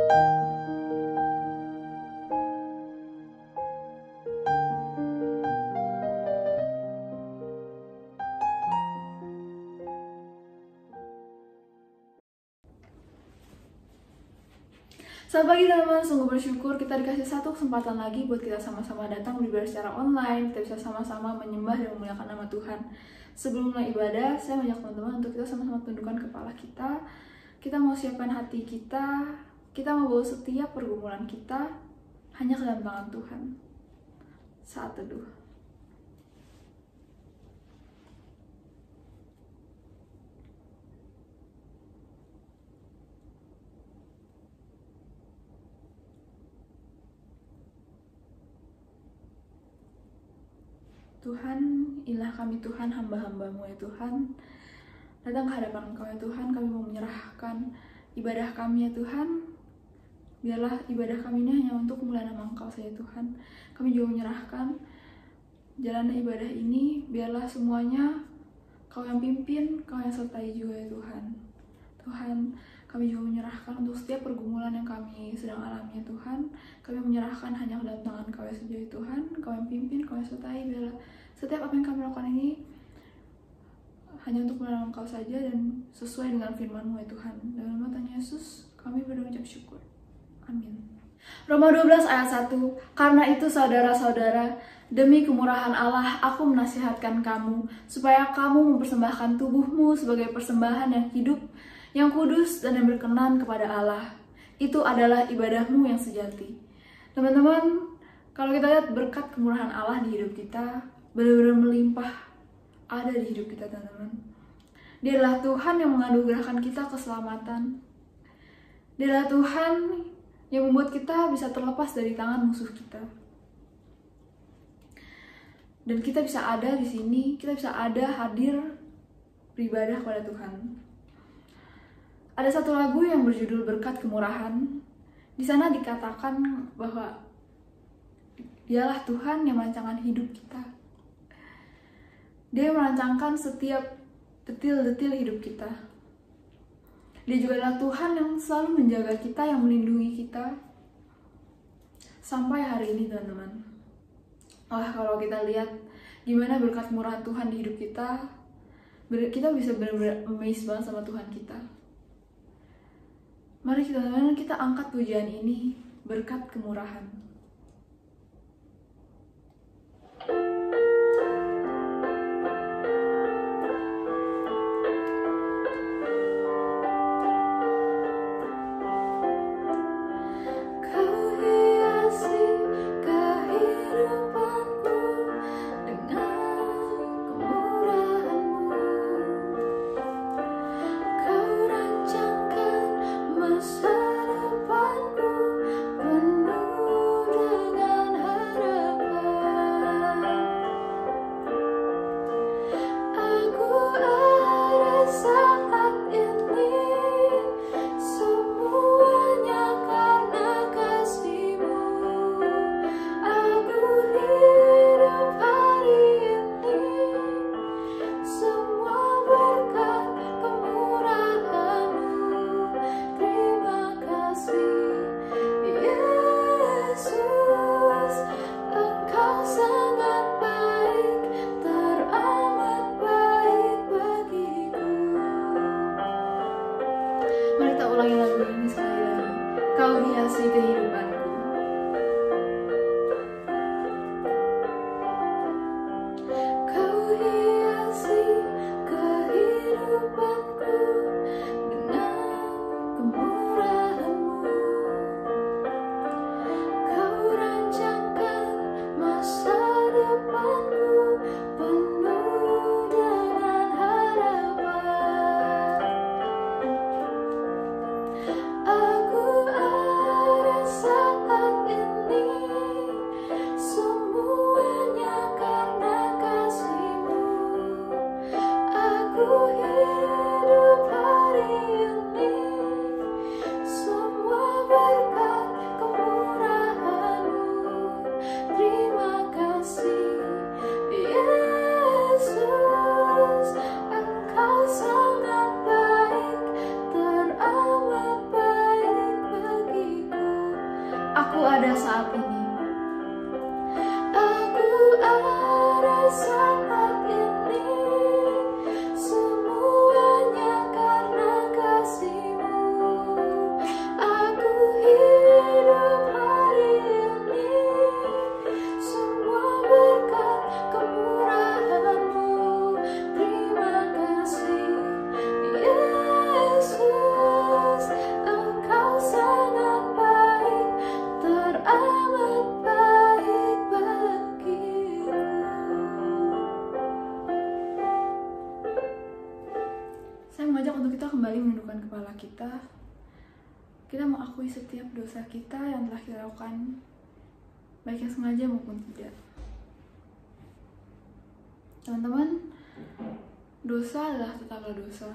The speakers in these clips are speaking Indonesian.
Selamat pagi teman-teman, sungguh bersyukur kita dikasih satu kesempatan lagi buat kita sama-sama datang beribadah secara online. Kita bisa sama-sama menyembah dan memuliakan nama Tuhan. Sebelum mulai ibadah, saya mengajak teman-teman untuk kita sama-sama tundukkan kepala kita. Kita mau siapkan hati kita mau bawa setiap pergumulan kita hanya ke dalam tangan Tuhan. Saat teduh. Tuhan, inilah kami Tuhan, hamba-hambamu ya Tuhan. Datang ke hadapan Engkau ya Tuhan, kami mau menyerahkan ibadah kami ya Tuhan. Biarlah ibadah kami ini hanya untuk memuliakan nama Engkau saja Tuhan. Kami juga menyerahkan jalan ibadah ini, biarlah semuanya Kau yang pimpin, Kau yang sertai juga ya Tuhan. Tuhan, kami juga menyerahkan untuk setiap pergumulan yang kami sedang alami ya Tuhan. Kami menyerahkan hanya ke dalam tangan Kau saja ya Tuhan. Kau yang pimpin, Kau yang sertai. Biarlah setiap apa yang kami lakukan ini hanya untuk menolong Kau saja dan sesuai dengan firman-Mu ya Tuhan. Dalam nama Tuhan Yesus, kami berucap syukur. Amin. Roma 12 ayat 1. Karena itu saudara-saudara, demi kemurahan Allah, aku menasihatkan kamu, supaya kamu mempersembahkan tubuhmu sebagai persembahan yang hidup, yang kudus dan yang berkenan kepada Allah. Itu adalah ibadahmu yang sejati. Teman-teman, kalau kita lihat berkat kemurahan Allah di hidup kita, benar-benar melimpah ada di hidup kita, teman-teman. Dia adalah Tuhan yang menganugerahkan kita keselamatan. Dia adalah Tuhan yang membuat kita bisa terlepas dari tangan musuh kita. Dan kita bisa ada di sini, kita bisa ada hadir beribadah kepada Tuhan. Ada satu lagu yang berjudul Berkat Kemurahan. Di sana dikatakan bahwa Dialah Tuhan yang merancangkan hidup kita. Dia merancangkan setiap detil-detil hidup kita. Dia juga adalah Tuhan yang selalu menjaga kita, yang melindungi kita sampai hari ini, teman-teman. Wah, kalau kita lihat gimana berkat murahan Tuhan di hidup kita, kita bisa benar-benar amazed banget sama Tuhan kita. Mari teman-teman, kita angkat pujian ini, berkat kemurahan. Ulangi lagu ini sekali lagi. Kau hiasi kehidupanku. Kau hiasi kehidupanku dengan kemurahan-Mu. Kau rancangkan masa depanku penuh dengan harapan. Aku ada pada saat ini. Aku ada saat ini, semuanya karena kasih-Mu. Aku hidup hari ini, semua berkat kemurahan-Mu. Terima kasih Yesus, Engkau sangat baik, teramat baik bagiku. Saya mengajak untuk kita kembali menundukkan kepala kita. Kita mengakui setiap dosa kita yang telah kita lakukan, baik yang sengaja maupun tidak. Teman-teman, dosa adalah tetaplah dosa.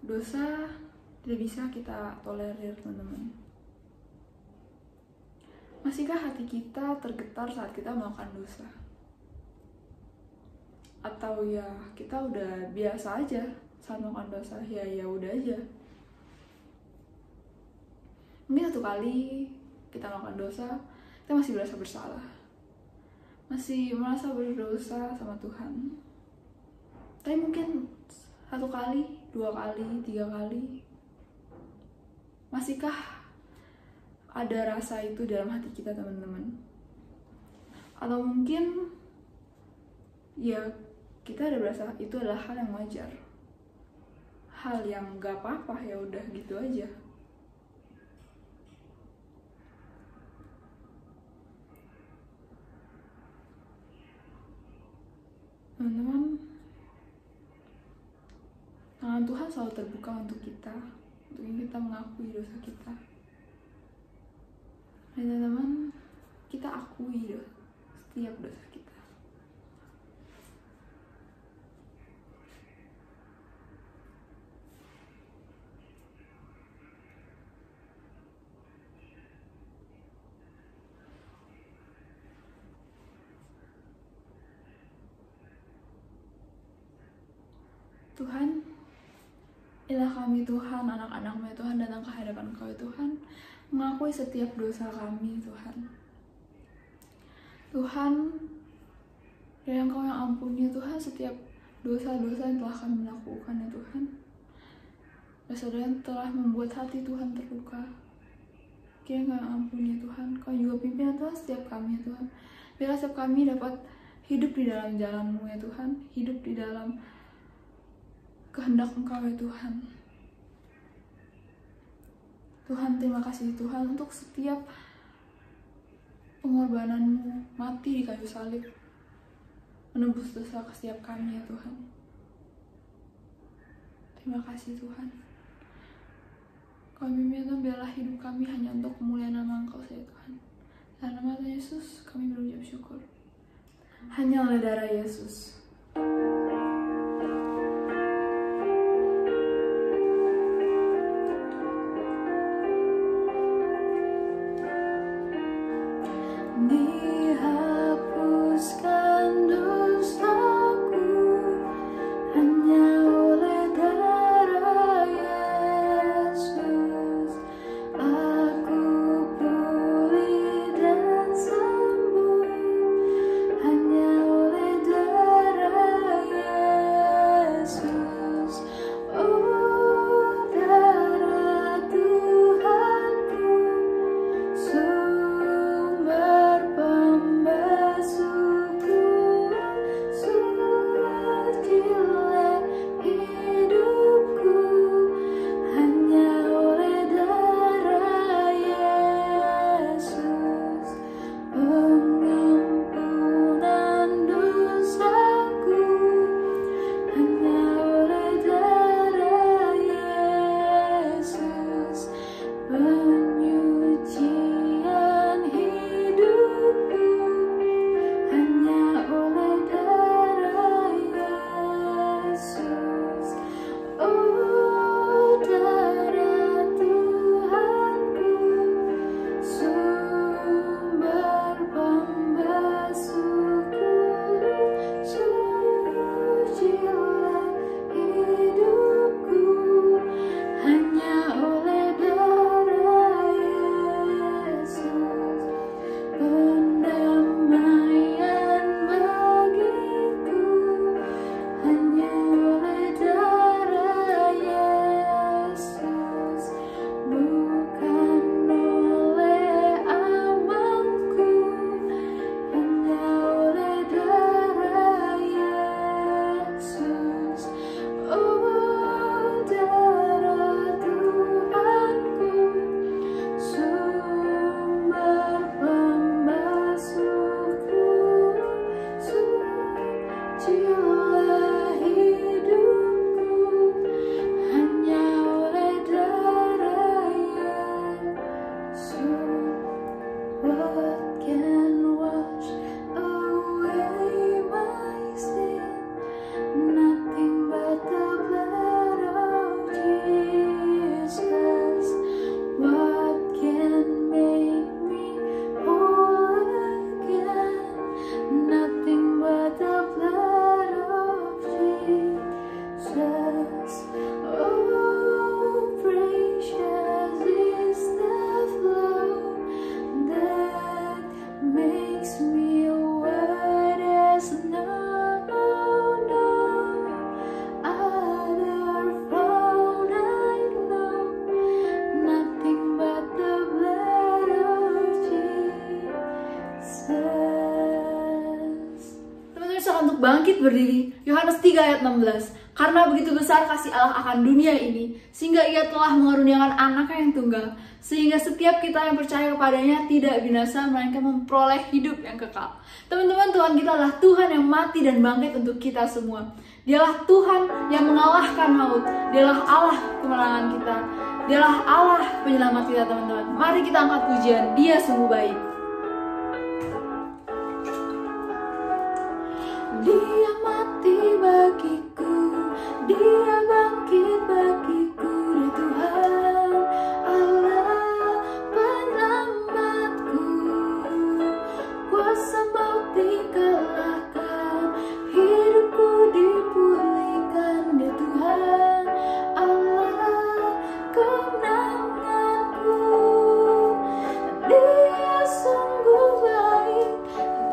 Dosa tidak bisa kita tolerir, teman-teman. Masihkah hati kita tergetar saat kita melakukan dosa? Atau ya kita udah biasa aja saat melakukan dosa, ya udah aja. Mungkin satu kali kita melakukan dosa, kita masih merasa bersalah, masih merasa berdosa sama Tuhan. Tapi mungkin satu kali, 2 kali, 3 kali, masihkah ada rasa itu dalam hati kita, teman-teman? Atau mungkin ya kita ada berasa itu adalah hal yang wajar, hal yang gak apa-apa, ya udah gitu aja. Teman-teman, tangan Tuhan selalu terbuka untuk kita mengakui dosa kita. Dan teman-teman, kita akui setiap dosa kita. Tuhan, inilah kami Tuhan, anak-anak-Mu ya Tuhan, datang ke hadapan Kau ya Tuhan, mengakui setiap dosa kami Tuhan. Tuhan, yang Kau yang ampuni ya Tuhan setiap dosa-dosa yang telah kami lakukan ya Tuhan. Dosa-dosa yang telah membuat hati Tuhan terluka. Kiranya Kau yang ampuni ya Tuhan, Kau juga pimpin ya Tuhan setiap kami ya Tuhan. Biarlah setiap kami dapat hidup di dalam jalan-Mu ya Tuhan, hidup di dalam kehendak Engkau ya Tuhan. Tuhan, terima kasih Tuhan untuk setiap pengorbanan-Mu mati di kayu salib, menebus dosa ke setiap kami ya Tuhan. Terima kasih Tuhan. Kami minta biarlah hidup kami hanya untuk kemuliaan nama Engkau ya Tuhan. Dalam nama Yesus kami berucap syukur. Hanya oleh darah Yesus. Dihapuskan dosaku hanya oleh darah Yesus. Aku pulih dan sembuh hanya oleh darah Yesus. Oh, darah Tuhanku, sumber pembasuhku, sucilah hidupku hanya oleh darah Yesus. Pengampunan dosaku hanya oleh darah Yesus. Penyucian hidupku hanya oleh darah Yesus. Oh, darah Tuhanku, sumber pembasuhku, sucilah hidupku hanya oleh darah bangkit berdiri. Yohanes 3 ayat 16. Karena begitu besar kasih Allah akan dunia ini, sehingga ia telah mengaruniakan anaknya yang tunggal, sehingga setiap kita yang percaya kepadanya tidak binasa, melainkan memperoleh hidup yang kekal. Teman-teman, Tuhan kita adalah Tuhan yang mati dan bangkit untuk kita semua. Dialah Tuhan yang mengalahkan maut. Dialah Allah kemenangan kita. Dialah Allah penyelamat kita, teman-teman. Mari kita angkat pujian, Dia sungguh baik. Dia mati bagiku, Dia bangkit bagiku, Dia Tuhan Allah penyelamatku. Kuasa maut dikalahkan, hidupku dipulihkan, Dia Tuhan Allah kemenanganku. Dia sungguh baik,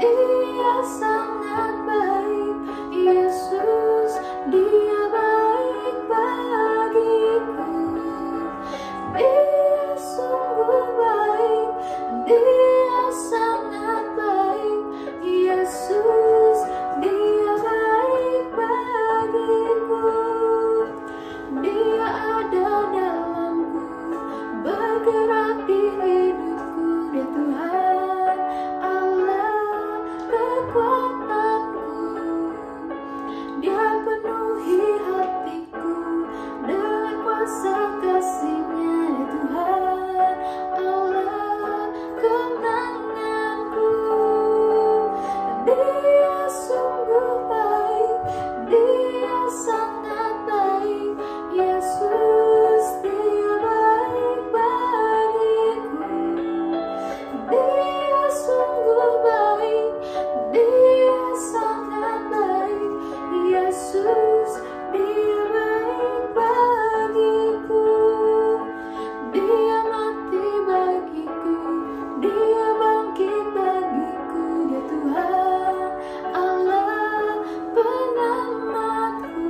Dia sangat baik, Yesus, Dia baik bagiku. Dia sungguh baik, Dia sangat baik, Yesus, Dia baik bagiku. Dia ada dalamku, bergerak di hidupku, Dia Tuhan Allah kekuatanku. Dia penuhi hatiku dengan kuasa kasih-Nya, Dia Tuhan Allah kemenanganku. Dia sungguh baik, Dia sangat baik, Yesus, Dia baik bagiku. Dia sungguh baik, Dia sangat baik, Yesus, Dia baik bagiku. Dia mati bagiku, Dia bangkit bagiku, Dia Tuhan Allah penyelamatku.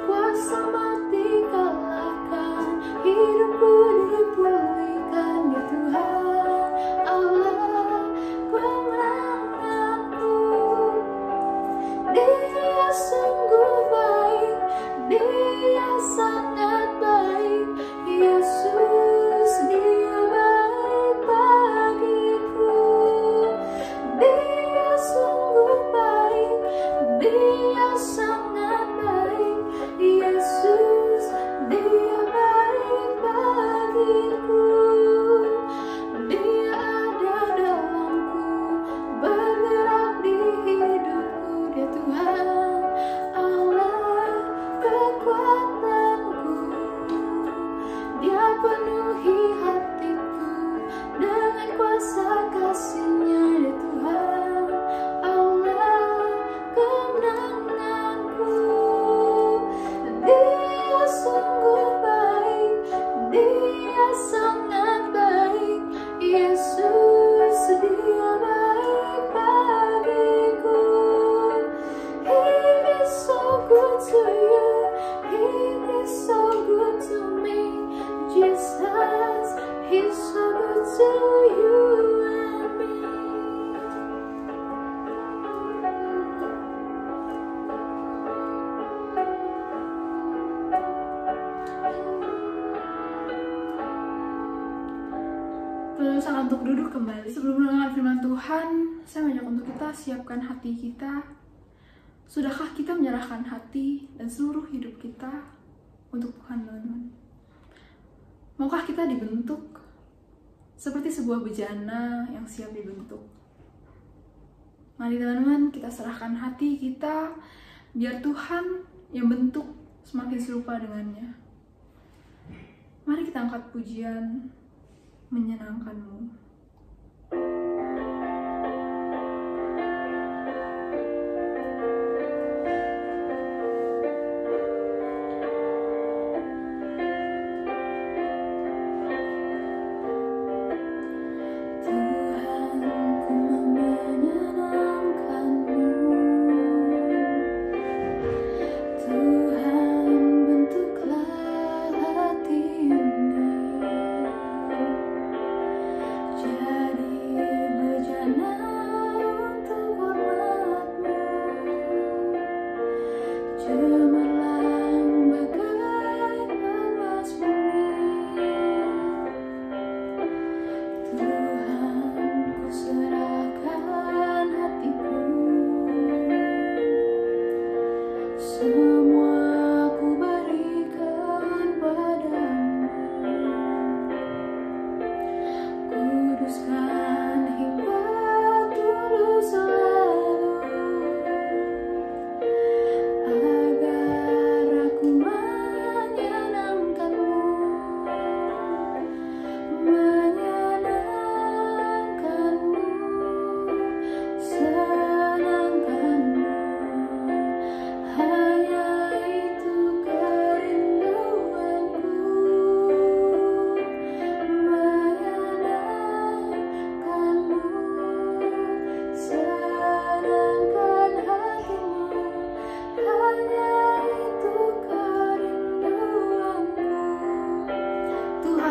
Kuasa mati kalahkan, hidupku dipulihkan, Dia Tuhan Allah kemenanganku. Dia sungguh baik, Dia sangat baik, Yesus, Dia baik bagiku. Dia sungguh baik, Dia sangat baik, Yesus, Dia baik bagiku. Dia ada dalamku, bergerak di hidupku, Dia Tuhan Allah kekuatanku. Dia penuhi hatiku dengan kuasa kasih-Nya, Dia Tuhan Allah kemenanganku. Dia sungguh baik, Dia sangat baik, Yesus, Dia baik bagiku. He is so good to you, He is so good to me, Jesus, He's so good to you and me. Saat untuk duduk kembali. Sebelum mendengar firman Tuhan, saya mengajak untuk kita siapkan hati kita. Sudahkah kita menyerahkan hati dan seluruh hidup kita untuk Tuhan, teman-teman? Maukah kita dibentuk seperti sebuah bejana yang siap dibentuk? Mari teman-teman, kita serahkan hati kita biar Tuhan yang bentuk semakin serupa dengannya. Mari kita angkat pujian menyenangkanmu.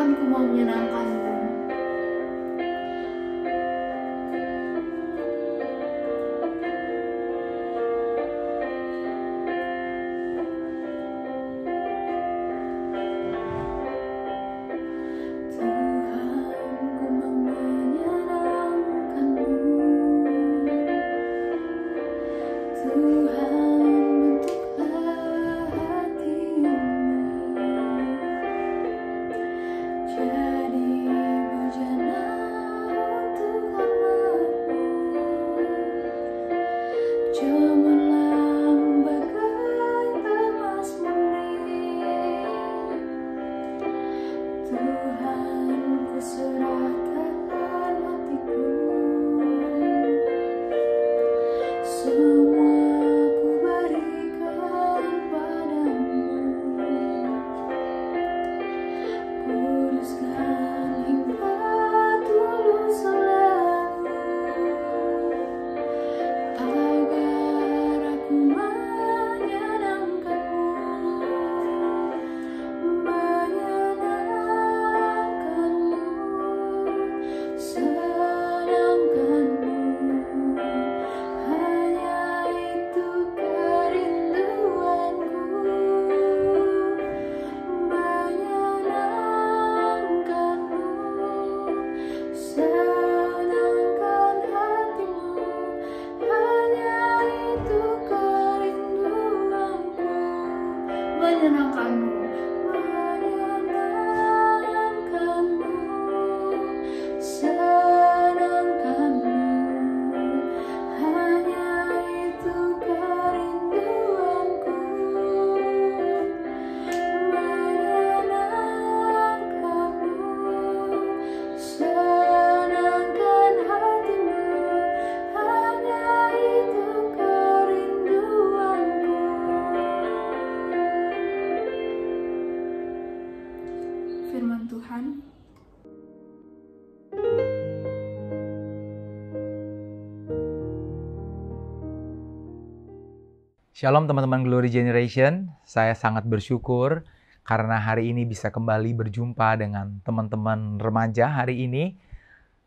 Tuhan, ku mau menyenangkan-Mu. Firman Tuhan. Shalom teman-teman Glory Generation, saya sangat bersyukur karena hari ini bisa kembali berjumpa dengan teman-teman remaja hari ini.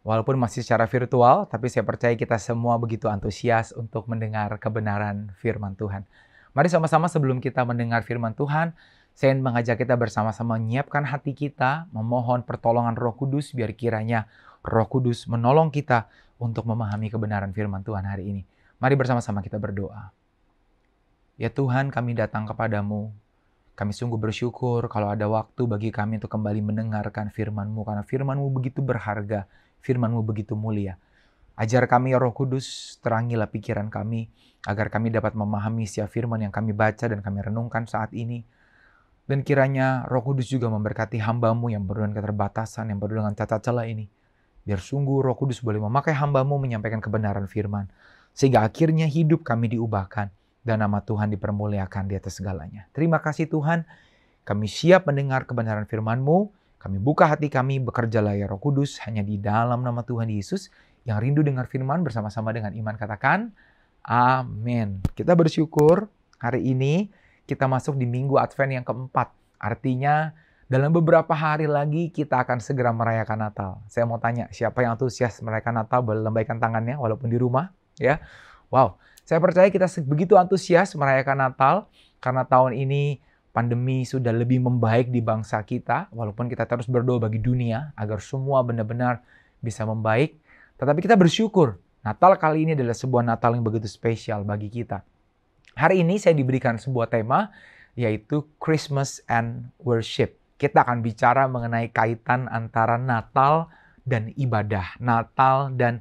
Walaupun masih secara virtual, tapi saya percaya kita semua begitu antusias untuk mendengar kebenaran firman Tuhan. Mari sama-sama sebelum kita mendengar firman Tuhan, saya ingin mengajak kita bersama-sama menyiapkan hati kita, memohon pertolongan Roh Kudus, biar kiranya Roh Kudus menolong kita untuk memahami kebenaran firman Tuhan hari ini. Mari bersama-sama kita berdoa. Ya Tuhan, kami datang kepadamu. Kami sungguh bersyukur kalau ada waktu bagi kami untuk kembali mendengarkan firman-Mu, karena firman-Mu begitu berharga, firman-Mu begitu mulia. Ajar kami ya Roh Kudus, terangilah pikiran kami, agar kami dapat memahami setiap firman yang kami baca dan kami renungkan saat ini. Dan kiranya Roh Kudus juga memberkati hamba-Mu yang penuh dengan keterbatasan, yang penuh dengan cacat celah ini. Biar sungguh Roh Kudus boleh memakai hamba-Mu menyampaikan kebenaran firman. Sehingga akhirnya hidup kami diubahkan dan nama Tuhan dipermuliakan di atas segalanya. Terima kasih Tuhan, kami siap mendengar kebenaran firman-Mu. Kami buka hati kami, bekerjalah ya Roh Kudus, hanya di dalam nama Tuhan Yesus. Yang rindu dengar firman bersama-sama dengan iman katakan, amin. Kita bersyukur hari ini kita masuk di minggu Advent yang keempat. Artinya dalam beberapa hari lagi kita akan segera merayakan Natal. Saya mau tanya, siapa yang antusias merayakan Natal? Boleh lambaikan tangannya walaupun di rumah. Ya, wow. Saya percaya kita begitu antusias merayakan Natal karena tahun ini pandemi sudah lebih membaik di bangsa kita. Walaupun kita terus berdoa bagi dunia agar semua benar-benar bisa membaik. Tetapi kita bersyukur Natal kali ini adalah sebuah Natal yang begitu spesial bagi kita. Hari ini saya diberikan sebuah tema, yaitu Christmas and Worship. Kita akan bicara mengenai kaitan antara Natal dan ibadah, Natal dan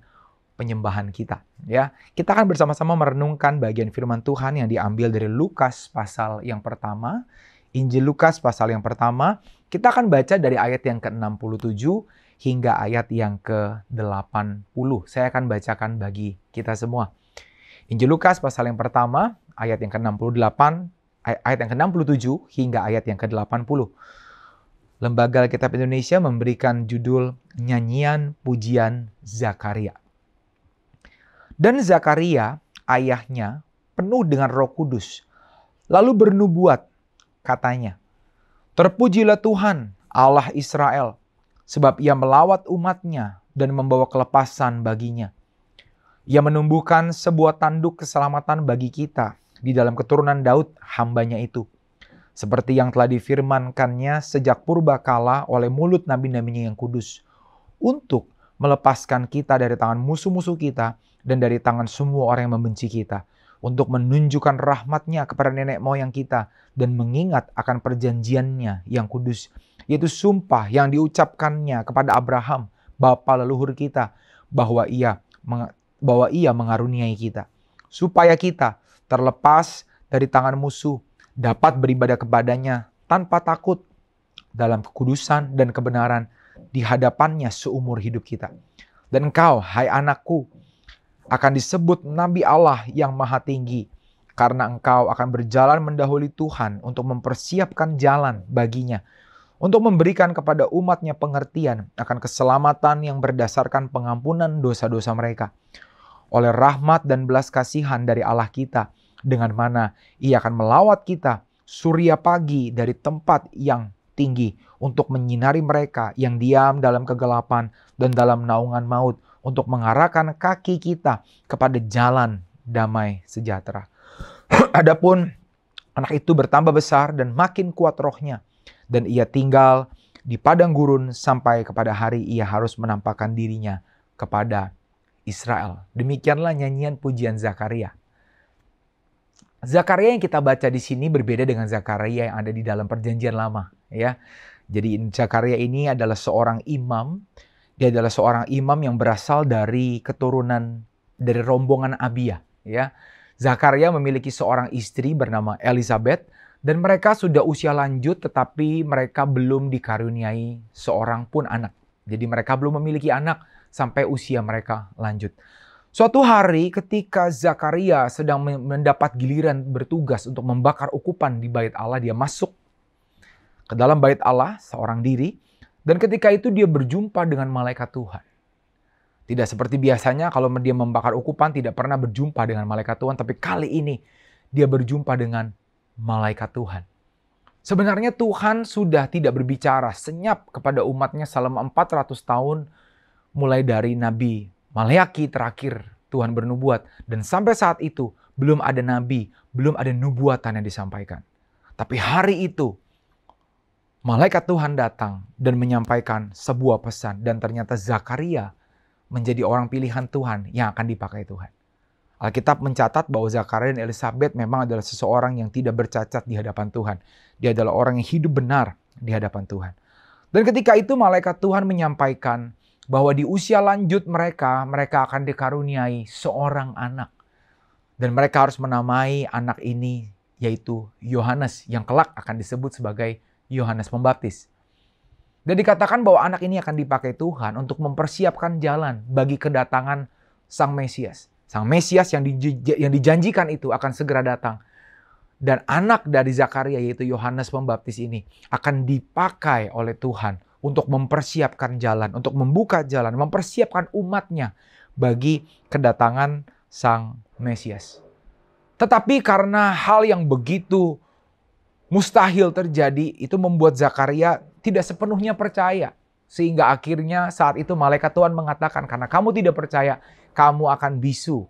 penyembahan kita. Ya, kita akan bersama-sama merenungkan bagian firman Tuhan yang diambil dari Lukas pasal yang pertama. Injil Lukas pasal yang pertama, kita akan baca dari ayat yang ke-67 hingga ayat yang ke-80. Saya akan bacakan bagi kita semua. Injil Lukas pasal yang pertama, ayat yang ke-68, ayat yang ke-67 hingga ayat yang ke-80. Lembaga Alkitab Indonesia memberikan judul Nyanyian Pujian Zakaria. Dan Zakaria, ayahnya, penuh dengan Roh Kudus, lalu bernubuat, katanya, "Terpujilah Tuhan, Allah Israel, sebab ia melawat umatnya dan membawa kelepasan baginya. Ia menumbuhkan sebuah tanduk keselamatan bagi kita di dalam keturunan Daud, hambanya itu. Seperti yang telah difirmankannya sejak purbakala oleh mulut nabi-nabinya yang kudus. Untuk melepaskan kita dari tangan musuh-musuh kita dan dari tangan semua orang yang membenci kita. Untuk menunjukkan rahmat-Nya kepada nenek moyang kita dan mengingat akan perjanjiannya yang kudus. Yaitu sumpah yang diucapkannya kepada Abraham, bapa leluhur kita, bahwa ia mengaruniai kita, supaya kita terlepas dari tangan musuh, dapat beribadah kepadanya tanpa takut dalam kekudusan dan kebenaran di hadapannya seumur hidup kita. Dan engkau, hai anakku, akan disebut Nabi Allah yang Maha Tinggi, karena engkau akan berjalan mendahului Tuhan untuk mempersiapkan jalan baginya, untuk memberikan kepada umatnya pengertian akan keselamatan yang berdasarkan pengampunan dosa-dosa mereka. Oleh rahmat dan belas kasihan dari Allah kita, dengan mana Ia akan melawat kita surya pagi dari tempat yang tinggi untuk menyinari mereka yang diam dalam kegelapan dan dalam naungan maut, untuk mengarahkan kaki kita kepada jalan damai sejahtera. Adapun anak itu bertambah besar dan makin kuat rohnya, dan ia tinggal di padang gurun sampai kepada hari ia harus menampakkan dirinya kepada Israel. Demikianlah nyanyian pujian Zakaria. Zakaria yang kita baca di sini berbeda dengan Zakaria yang ada di dalam Perjanjian Lama, ya. Jadi Zakaria ini adalah seorang imam. Dia adalah seorang imam yang berasal dari keturunan dari rombongan Abia, ya. Zakaria memiliki seorang istri bernama Elizabeth dan mereka sudah usia lanjut tetapi mereka belum dikaruniai seorang pun anak. Jadi mereka belum memiliki anak sampai usia mereka lanjut. Suatu hari ketika Zakaria sedang mendapat giliran bertugas untuk membakar ukupan di bait Allah, dia masuk ke dalam bait Allah seorang diri, dan ketika itu dia berjumpa dengan malaikat Tuhan. Tidak seperti biasanya kalau dia membakar ukupan tidak pernah berjumpa dengan malaikat Tuhan, tapi kali ini dia berjumpa dengan malaikat Tuhan. Sebenarnya Tuhan sudah tidak berbicara senyap kepada umatnya selama 400 tahun, mulai dari Nabi Maleaki terakhir Tuhan bernubuat. Dan sampai saat itu belum ada nabi, belum ada nubuatan yang disampaikan. Tapi hari itu malaikat Tuhan datang dan menyampaikan sebuah pesan. Dan ternyata Zakaria menjadi orang pilihan Tuhan yang akan dipakai Tuhan. Alkitab mencatat bahwa Zakaria dan Elizabeth memang adalah seseorang yang tidak bercacat di hadapan Tuhan. Dia adalah orang yang hidup benar di hadapan Tuhan. Dan ketika itu malaikat Tuhan menyampaikan bahwa di usia lanjut mereka akan dikaruniai seorang anak. Dan mereka harus menamai anak ini yaitu Yohanes, yang kelak akan disebut sebagai Yohanes Pembaptis. Dan dikatakan bahwa anak ini akan dipakai Tuhan untuk mempersiapkan jalan bagi kedatangan Sang Mesias. Sang Mesias yang dijanjikan itu akan segera datang. Dan anak dari Zakaria yaitu Yohanes Pembaptis ini akan dipakai oleh Tuhan untuk mempersiapkan jalan, untuk membuka jalan, mempersiapkan umatnya bagi kedatangan Sang Mesias. Tetapi karena hal yang begitu mustahil terjadi, itu membuat Zakaria tidak sepenuhnya percaya. Sehingga akhirnya saat itu malaikat Tuhan mengatakan, karena kamu tidak percaya, kamu akan bisu.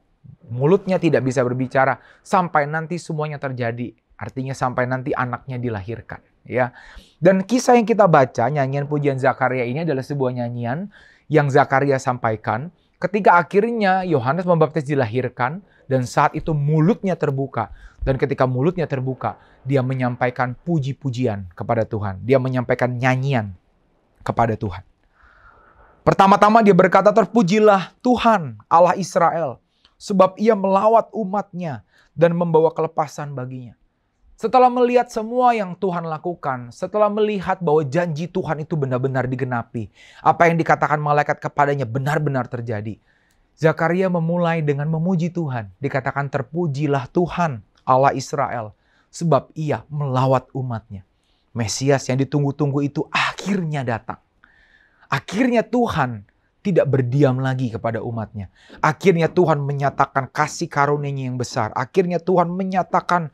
Mulutnya tidak bisa berbicara sampai nanti semuanya terjadi. Artinya sampai nanti anaknya dilahirkan. Ya. Dan kisah yang kita baca, nyanyian pujian Zakaria ini adalah sebuah nyanyian yang Zakaria sampaikan ketika akhirnya Yohanes Pembaptis dilahirkan dan saat itu mulutnya terbuka. Dan ketika mulutnya terbuka, dia menyampaikan puji-pujian kepada Tuhan. Dia menyampaikan nyanyian kepada Tuhan. Pertama-tama dia berkata, terpujilah Tuhan Allah Israel, sebab ia melawat umatnya dan membawa kelepasan baginya. Setelah melihat semua yang Tuhan lakukan, setelah melihat bahwa janji Tuhan itu benar-benar digenapi, apa yang dikatakan malaikat kepadanya benar-benar terjadi, Zakaria memulai dengan memuji Tuhan. Dikatakan terpujilah Tuhan Allah Israel, sebab ia melawat umatnya. Mesias yang ditunggu-tunggu itu akhirnya datang. Akhirnya Tuhan tidak berdiam lagi kepada umatnya. Akhirnya Tuhan menyatakan kasih karunia-Nya yang besar. Akhirnya Tuhan menyatakan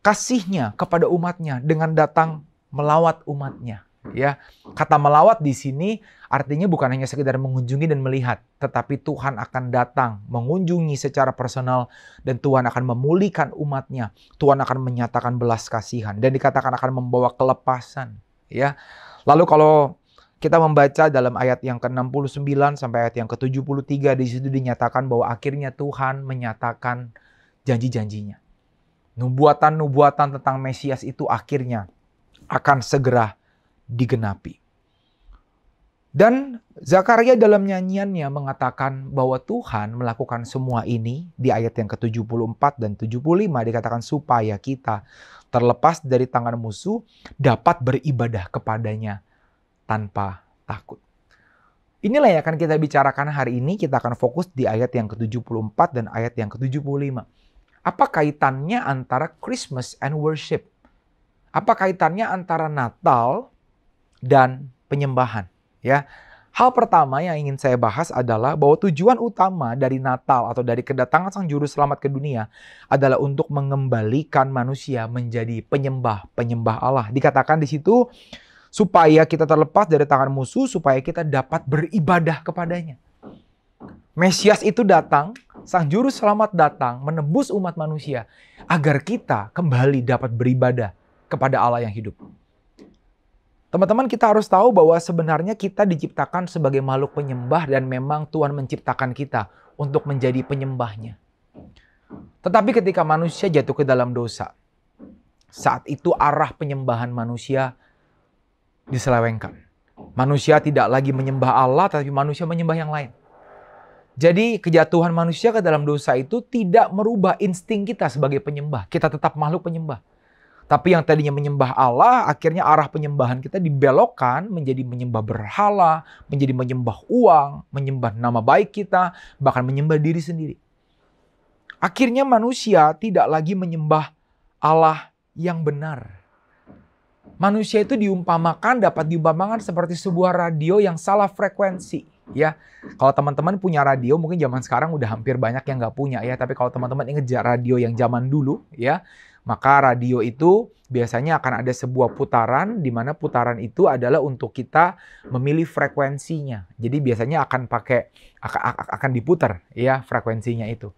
kasih-Nya kepada umatnya dengan datang melawat umatnya. Ya, kata melawat di sini artinya bukan hanya sekedar mengunjungi dan melihat, tetapi Tuhan akan datang, mengunjungi secara personal, dan Tuhan akan memulihkan umatnya. Tuhan akan menyatakan belas kasihan dan dikatakan akan membawa kelepasan. Ya, lalu kalau kita membaca dalam ayat yang ke-69 sampai ayat yang ke-73, di situ dinyatakan bahwa akhirnya Tuhan menyatakan janji-janjinya. Nubuatan-nubuatan tentang Mesias itu akhirnya akan segera digenapi. Dan Zakaria dalam nyanyiannya mengatakan bahwa Tuhan melakukan semua ini di ayat yang ke-74 dan 75 dikatakan supaya kita terlepas dari tangan musuh dapat beribadah kepadanya tanpa takut. Inilah yang akan kita bicarakan hari ini. Kita akan fokus di ayat yang ke-74 dan ayat yang ke-75. Apa kaitannya antara Christmas and worship? Apa kaitannya antara Natal dan penyembahan? Ya, hal pertama yang ingin saya bahas adalah bahwa tujuan utama dari Natal atau dari kedatangan Sang Juru Selamat ke dunia adalah untuk mengembalikan manusia menjadi penyembah Allah. Dikatakan di situ supaya kita terlepas dari tangan musuh, supaya kita dapat beribadah kepadanya. Mesias itu datang, Sang Juru Selamat datang menebus umat manusia agar kita kembali dapat beribadah kepada Allah yang hidup. Teman-teman, kita harus tahu bahwa sebenarnya kita diciptakan sebagai makhluk penyembah dan memang Tuhan menciptakan kita untuk menjadi penyembahnya. Tetapi ketika manusia jatuh ke dalam dosa, saat itu arah penyembahan manusia diselewengkan. Manusia tidak lagi menyembah Allah, tapi manusia menyembah yang lain. Jadi kejatuhan manusia ke dalam dosa itu tidak merubah insting kita sebagai penyembah. Kita tetap makhluk penyembah. Tapi yang tadinya menyembah Allah, akhirnya arah penyembahan kita dibelokkan menjadi menyembah berhala, menjadi menyembah uang, menyembah nama baik kita, bahkan menyembah diri sendiri. Akhirnya manusia tidak lagi menyembah Allah yang benar. Manusia itu dapat diumpamakan seperti sebuah radio yang salah frekuensi. Ya, kalau teman-teman punya radio, mungkin zaman sekarang udah hampir banyak yang nggak punya ya. Tapi kalau teman-teman ingat radio yang zaman dulu, ya, maka radio itu biasanya akan ada sebuah putaran, di mana putaran itu adalah untuk kita memilih frekuensinya. Jadi biasanya akan diputar ya frekuensinya itu.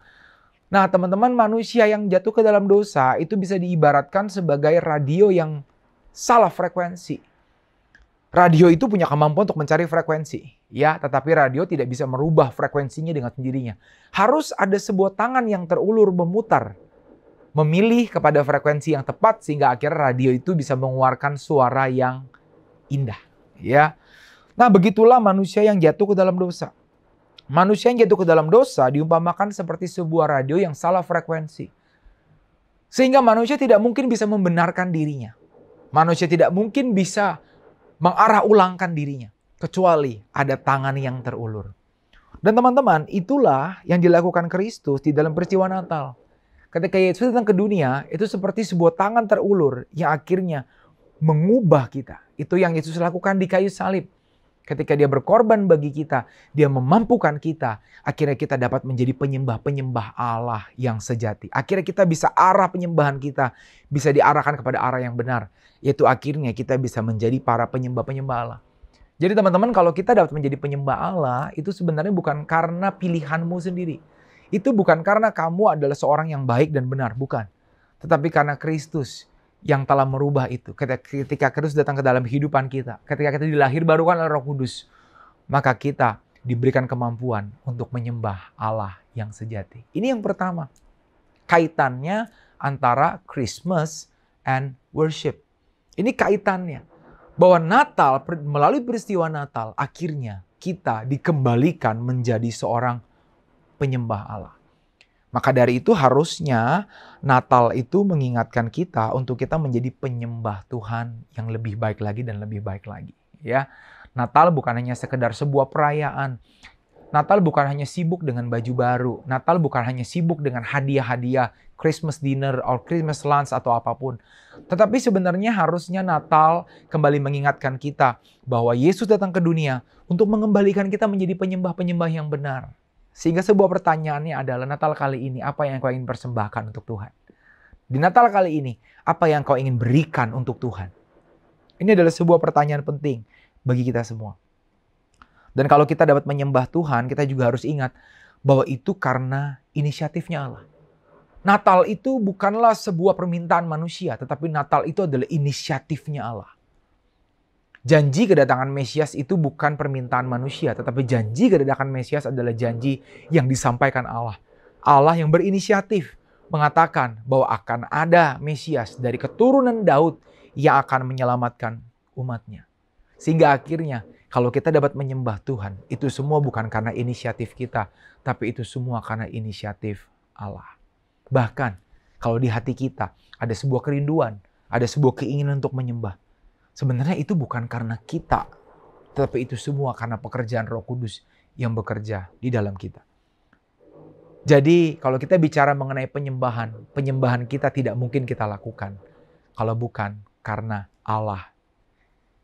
Nah, teman-teman, manusia yang jatuh ke dalam dosa itu bisa diibaratkan sebagai radio yang salah frekuensi. Radio itu punya kemampuan untuk mencari frekuensi, ya, tetapi radio tidak bisa merubah frekuensinya dengan sendirinya. Harus ada sebuah tangan yang terulur memutar, memilih kepada frekuensi yang tepat sehingga akhirnya radio itu bisa mengeluarkan suara yang indah, ya. Nah, begitulah manusia yang jatuh ke dalam dosa. Manusia yang jatuh ke dalam dosa diumpamakan seperti sebuah radio yang salah frekuensi. Sehingga manusia tidak mungkin bisa membenarkan dirinya. Manusia tidak mungkin bisa mengarah ulangkan dirinya kecuali ada tangan yang terulur. Dan teman-teman, itulah yang dilakukan Kristus di dalam peristiwa Natal. Ketika Yesus datang ke dunia, itu seperti sebuah tangan terulur yang akhirnya mengubah kita. Itu yang Yesus lakukan di kayu salib. Ketika dia berkorban bagi kita, dia memampukan kita. Akhirnya kita dapat menjadi penyembah-penyembah Allah yang sejati. Akhirnya kita bisa arah penyembahan kita, bisa diarahkan kepada arah yang benar. Yaitu akhirnya kita bisa menjadi para penyembah-penyembah Allah. Jadi teman-teman, kalau kita dapat menjadi penyembah Allah, itu sebenarnya bukan karena pilihanmu sendiri. Itu bukan karena kamu adalah seorang yang baik dan benar, bukan. Tetapi karena Kristus yang telah merubah itu. Ketika Kristus datang ke dalam kehidupan kita, ketika kita dilahirbarukan oleh Roh Kudus, maka kita diberikan kemampuan untuk menyembah Allah yang sejati. Ini yang pertama. Kaitannya antara Christmas and worship. Ini kaitannya. Bahwa Natal, melalui peristiwa Natal, akhirnya kita dikembalikan menjadi seorang penyembah Allah. Maka dari itu harusnya Natal itu mengingatkan kita untuk kita menjadi penyembah Tuhan yang lebih baik lagi dan lebih baik lagi. Ya, Natal bukan hanya sekedar sebuah perayaan. Natal bukan hanya sibuk dengan baju baru. Natal bukan hanya sibuk dengan hadiah-hadiah, Christmas dinner or Christmas lunch atau apapun. Tetapi sebenarnya harusnya Natal kembali mengingatkan kita bahwa Yesus datang ke dunia untuk mengembalikan kita menjadi penyembah-penyembah yang benar. Sehingga sebuah pertanyaannya adalah, Natal kali ini apa yang kau ingin persembahkan untuk Tuhan? Di Natal kali ini, apa yang kau ingin berikan untuk Tuhan? Ini adalah sebuah pertanyaan penting bagi kita semua. Dan kalau kita dapat menyembah Tuhan, kita juga harus ingat bahwa itu karena inisiatifnya Allah. Natal itu bukanlah sebuah permintaan manusia, tetapi Natal itu adalah inisiatifnya Allah. Janji kedatangan Mesias itu bukan permintaan manusia, tetapi janji kedatangan Mesias adalah janji yang disampaikan Allah. Allah yang berinisiatif mengatakan bahwa akan ada Mesias dari keturunan Daud yang akan menyelamatkan umatnya. Sehingga akhirnya kalau kita dapat menyembah Tuhan, itu semua bukan karena inisiatif kita, tapi itu semua karena inisiatif Allah. Bahkan kalau di hati kita ada sebuah kerinduan, ada sebuah keinginan untuk menyembah, sebenarnya itu bukan karena kita, tetapi itu semua karena pekerjaan Roh Kudus yang bekerja di dalam kita. Jadi kalau kita bicara mengenai penyembahan kita tidak mungkin kita lakukan kalau bukan karena Allah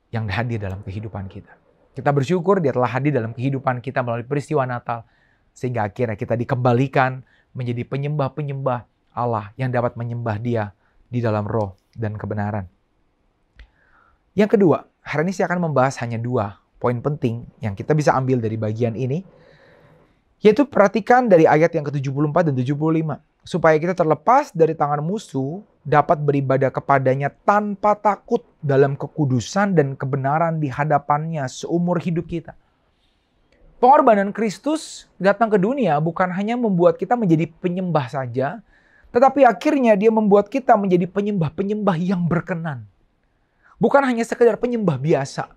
yang hadir dalam kehidupan kita. Kita bersyukur Dia telah hadir dalam kehidupan kita melalui peristiwa Natal, sehingga akhirnya kita dikembalikan menjadi penyembah-penyembah Allah yang dapat menyembah Dia di dalam roh dan kebenaran. Yang kedua, hari ini saya akan membahas hanya 2 poin penting yang kita bisa ambil dari bagian ini, yaitu perhatikan dari ayat yang ke-74 dan 75. Supaya kita terlepas dari tangan musuh, dapat beribadah kepadanya tanpa takut dalam kekudusan dan kebenaran di hadapannya seumur hidup kita. Pengorbanan Kristus datang ke dunia bukan hanya membuat kita menjadi penyembah saja, tetapi akhirnya Dia membuat kita menjadi penyembah-penyembah yang berkenan. Bukan hanya sekedar penyembah biasa.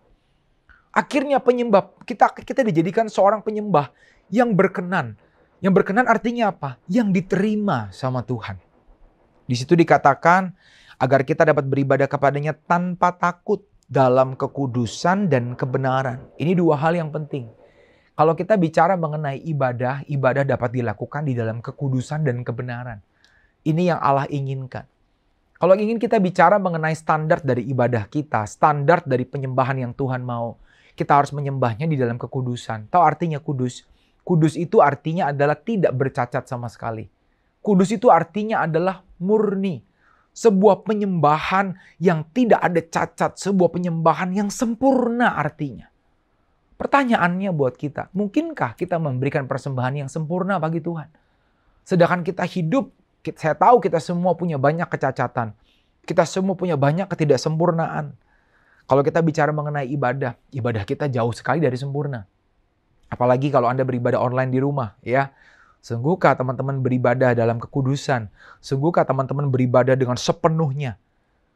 Akhirnya penyembah kita dijadikan seorang penyembah yang berkenan. Yang berkenan artinya apa? Yang diterima sama Tuhan. Di situ dikatakan agar kita dapat beribadah kepadanya tanpa takut dalam kekudusan dan kebenaran. Ini 2 hal yang penting. Kalau kita bicara mengenai ibadah, ibadah dapat dilakukan di dalam kekudusan dan kebenaran. Ini yang Allah inginkan. Kalau ingin kita bicara mengenai standar dari ibadah kita, standar dari penyembahan yang Tuhan mau, kita harus menyembahnya di dalam kekudusan. Tahu artinya kudus? Kudus itu artinya adalah tidak bercacat sama sekali. Kudus itu artinya adalah murni. Sebuah penyembahan yang tidak ada cacat. Sebuah penyembahan yang sempurna artinya. Pertanyaannya buat kita, mungkinkah kita memberikan persembahan yang sempurna bagi Tuhan? Sedangkan kita hidup, saya tahu kita semua punya banyak kecacatan. Kita semua punya banyak ketidaksempurnaan. Kalau kita bicara mengenai ibadah, ibadah kita jauh sekali dari sempurna. Apalagi kalau Anda beribadah online di rumah, ya. Sungguhkah teman-teman beribadah dalam kekudusan? Sungguhkah teman-teman beribadah dengan sepenuhnya?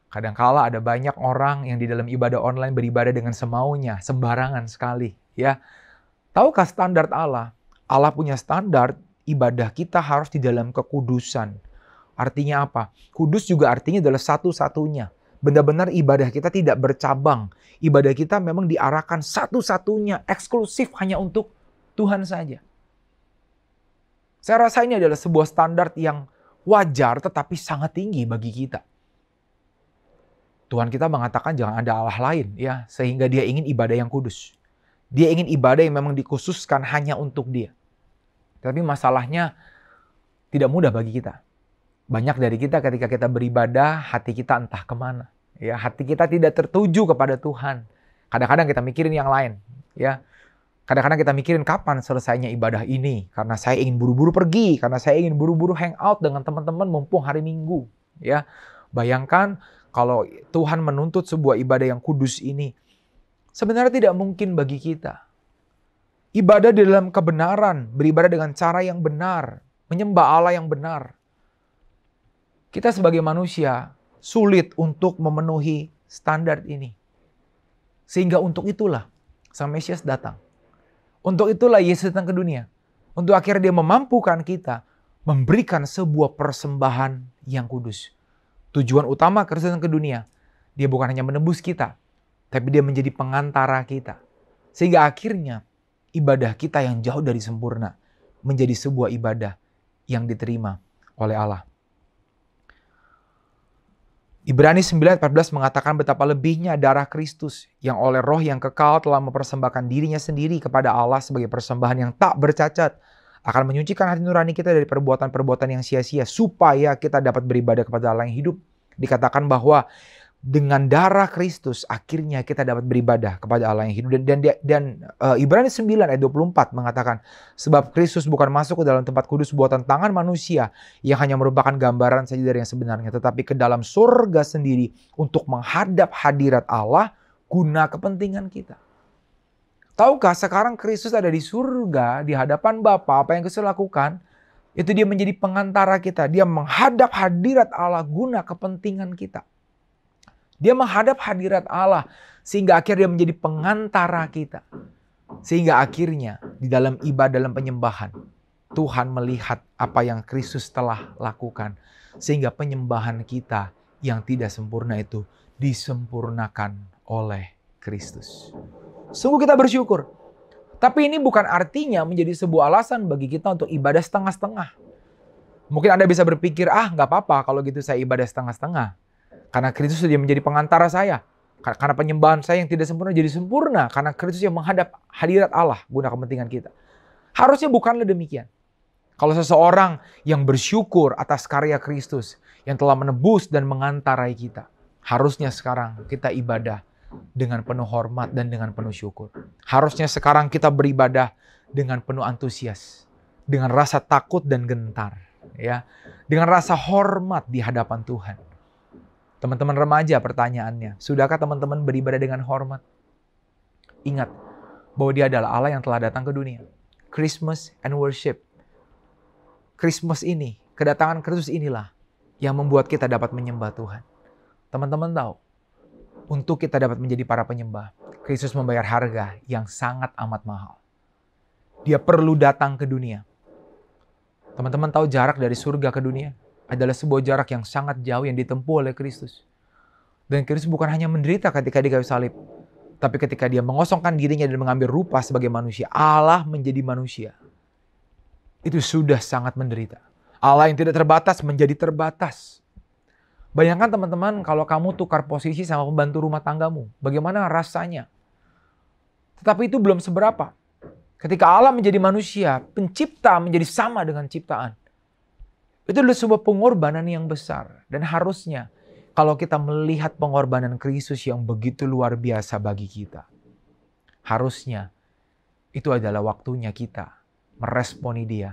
Kadangkala ada banyak orang yang di dalam ibadah online beribadah dengan semaunya, sembarangan sekali, ya. Tahukah standar Allah? Allah punya standar ibadah kita harus di dalam kekudusan. Artinya apa? Kudus juga artinya adalah satu-satunya. Benar-benar ibadah kita tidak bercabang. Ibadah kita memang diarahkan satu-satunya, eksklusif hanya untuk Tuhan saja. Saya rasa ini adalah sebuah standar yang wajar tetapi sangat tinggi bagi kita. Tuhan kita mengatakan jangan ada Allah lain, ya, sehingga Dia ingin ibadah yang kudus. Dia ingin ibadah yang memang dikhususkan hanya untuk Dia. Tapi masalahnya tidak mudah bagi kita. Banyak dari kita ketika kita beribadah, hati kita entah kemana. Ya, hati kita tidak tertuju kepada Tuhan. Kadang-kadang kita mikirin yang lain. Ya, kadang-kadang kita mikirin kapan selesainya ibadah ini. Karena saya ingin buru-buru pergi. Karena saya ingin buru-buru hangout dengan teman-teman mumpung hari Minggu. Ya, bayangkan kalau Tuhan menuntut sebuah ibadah yang kudus ini. Sebenarnya tidak mungkin bagi kita. Ibadah di dalam kebenaran. Beribadah dengan cara yang benar. Menyembah Allah yang benar. Kita sebagai manusia sulit untuk memenuhi standar ini. Sehingga untuk itulah Sang Mesias datang. Untuk itulah Yesus datang ke dunia. Untuk akhirnya Dia memampukan kita memberikan sebuah persembahan yang kudus. Tujuan utama Kristus datang ke dunia, Dia bukan hanya menebus kita, tapi Dia menjadi pengantara kita. Sehingga akhirnya ibadah kita yang jauh dari sempurna menjadi sebuah ibadah yang diterima oleh Allah. Ibrani 9:14 mengatakan betapa lebihnya darah Kristus yang oleh roh yang kekal telah mempersembahkan dirinya sendiri kepada Allah sebagai persembahan yang tak bercacat akan menyucikan hati nurani kita dari perbuatan-perbuatan yang sia-sia supaya kita dapat beribadah kepada Allah yang hidup. Dikatakan bahwa dengan darah Kristus akhirnya kita dapat beribadah kepada Allah yang hidup. Dan Ibrani 9 ayat 24 mengatakan, sebab Kristus bukan masuk ke dalam tempat kudus buatan tangan manusia yang hanya merupakan gambaran saja dari yang sebenarnya, tetapi ke dalam surga sendiri untuk menghadap hadirat Allah guna kepentingan kita. Tahukah sekarang Kristus ada di surga, di hadapan Bapa, apa yang Kristus lakukan? Itu dia menjadi pengantara kita. Dia menghadap hadirat Allah guna kepentingan kita. Dia menghadap hadirat Allah sehingga akhirnya dia menjadi pengantara kita. Sehingga akhirnya di dalam ibadah, dalam penyembahan, Tuhan melihat apa yang Kristus telah lakukan. Sehingga penyembahan kita yang tidak sempurna itu disempurnakan oleh Kristus. Sungguh kita bersyukur. Tapi ini bukan artinya menjadi sebuah alasan bagi kita untuk ibadah setengah-setengah. Mungkin Anda bisa berpikir, nggak apa-apa kalau gitu saya ibadah setengah-setengah. Karena Kristus dia menjadi pengantara saya. Karena penyembahan saya yang tidak sempurna jadi sempurna. Karena Kristus yang menghadap hadirat Allah guna kepentingan kita. Harusnya bukanlah demikian. Kalau seseorang yang bersyukur atas karya Kristus yang telah menebus dan mengantarai kita. Harusnya sekarang kita ibadah dengan penuh hormat dan dengan penuh syukur. Harusnya sekarang kita beribadah dengan penuh antusias. Dengan rasa takut dan gentar. Ya, dengan rasa hormat di hadapan Tuhan. Teman-teman remaja, pertanyaannya, sudahkah teman-teman beribadah dengan hormat? Ingat bahwa Dia adalah Allah yang telah datang ke dunia. Christmas and worship. Christmas ini, kedatangan Kristus inilah yang membuat kita dapat menyembah Tuhan. Teman-teman tahu, untuk kita dapat menjadi para penyembah, Kristus membayar harga yang sangat amat mahal. Dia perlu datang ke dunia. Teman-teman tahu jarak dari surga ke dunia adalah sebuah jarak yang sangat jauh yang ditempuh oleh Kristus. Dan Kristus bukan hanya menderita ketika di kayu salib, tapi ketika dia mengosongkan dirinya dan mengambil rupa sebagai manusia, Allah menjadi manusia. Itu sudah sangat menderita. Allah yang tidak terbatas menjadi terbatas. Bayangkan teman-teman kalau kamu tukar posisi sama pembantu rumah tanggamu, bagaimana rasanya? Tetapi itu belum seberapa. Ketika Allah menjadi manusia, pencipta menjadi sama dengan ciptaan. Itu adalah sebuah pengorbanan yang besar. Dan harusnya kalau kita melihat pengorbanan Kristus yang begitu luar biasa bagi kita. Harusnya itu adalah waktunya kita meresponi Dia